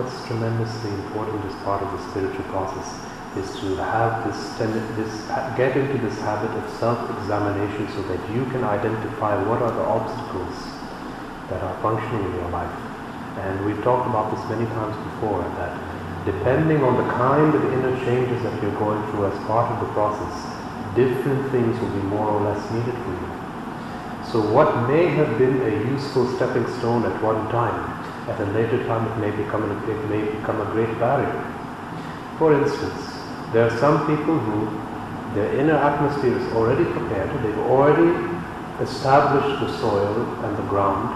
what's tremendously important as part of the spiritual process is to have get into this habit of self-examination so that you can identify what are the obstacles that are functioning in your life. And we've talked about this many times before, that depending on the kind of inner changes that you're going through as part of the process, different things will be more or less needed for you. So what may have been a useful stepping stone at one time, at a later time it may become a great barrier. For instance, there are some people who their inner atmosphere is already prepared, they've already established the soil and the ground,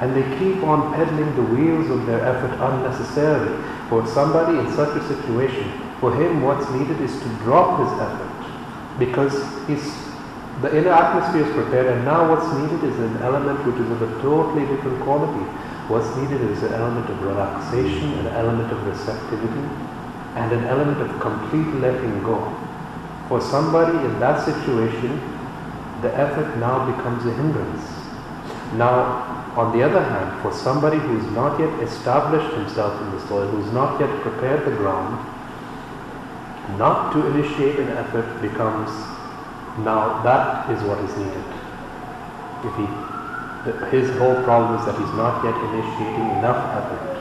and they keep on peddling the wheels of their effort unnecessarily. For somebody in such a situation, for him what's needed is to drop his effort, because the inner atmosphere is prepared, and now what's needed is an element which is of a totally different quality. What's needed is an element of relaxation, an element of receptivity, and an element of complete letting go. For somebody in that situation, the effort now becomes a hindrance. Now, on the other hand, for somebody who's not yet established himself in the soil, who's not yet prepared the ground, not to initiate an effort becomes, now that is what is needed. His whole problem is that he's not yet initiating enough effort.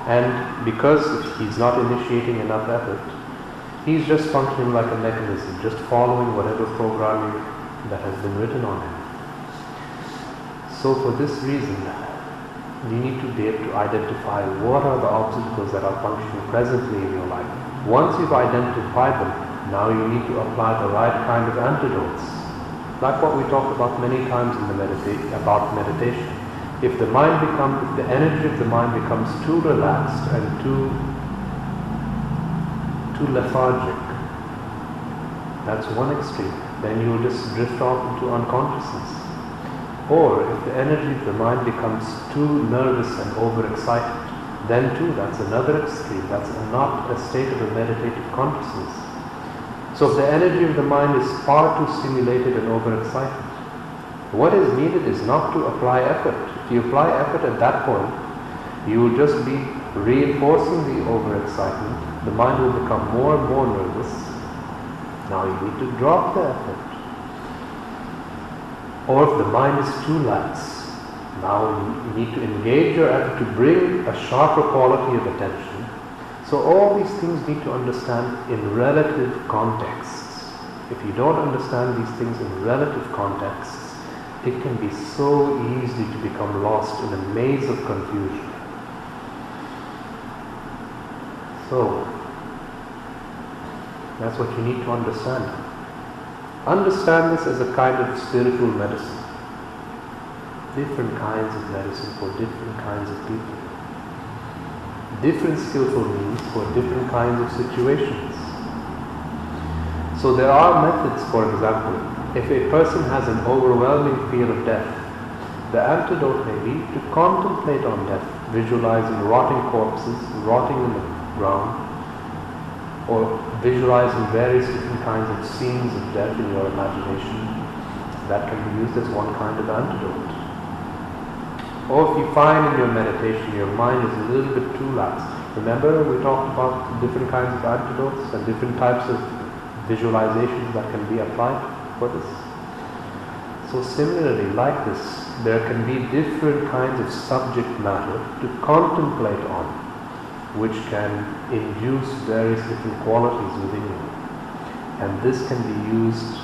And because he's not initiating enough effort, he's just functioning like a mechanism, just following whatever programming that has been written on him. So for this reason, you need to be able to identify what are the obstacles that are functioning presently in your life. Once you've identified them, now you need to apply the right kind of antidotes. Like what we talked about many times in about meditation. If the energy of the mind becomes too relaxed and too lethargic, that's one extreme, then you will just drift off into unconsciousness. Or if the energy of the mind becomes too nervous and overexcited, then too, that's another extreme. That's not a state of a meditative consciousness. So if the energy of the mind is far too stimulated and overexcited, what is needed is not to apply effort. If you apply effort at that point, you will just be reinforcing the overexcitement. The mind will become more and more nervous. Now you need to drop the effort. Or if the mind is too lax, now you need to engage your effort to bring a sharper quality of attention. So all these things need to understand in relative contexts. If you don't understand these things in relative contexts, it can be so easy to become lost in a maze of confusion. So, that's what you need to understand. Understand this as a kind of spiritual medicine. Different kinds of medicine for different kinds of people. Different skillful means for different kinds of situations. So there are methods, for example, if a person has an overwhelming fear of death, the antidote may be to contemplate on death, visualizing rotting corpses, rotting in the ground, or visualizing various different kinds of scenes of death in your imagination. That can be used as one kind of antidote. Or if you find in your meditation your mind is a little bit too lax, remember we talked about different kinds of antidotes and different types of visualizations that can be applied for this. So similarly, like this, there can be different kinds of subject matter to contemplate on, which can induce various different qualities within you. And this can be used,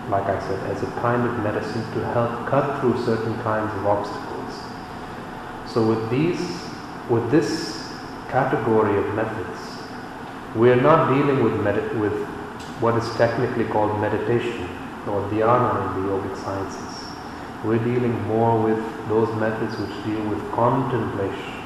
like I said, as a kind of medicine to help cut through certain kinds of obstacles. So with this category of methods, we are not dealing with what is technically called meditation or dhyana in the yogic sciences. We're dealing more with those methods which deal with contemplation.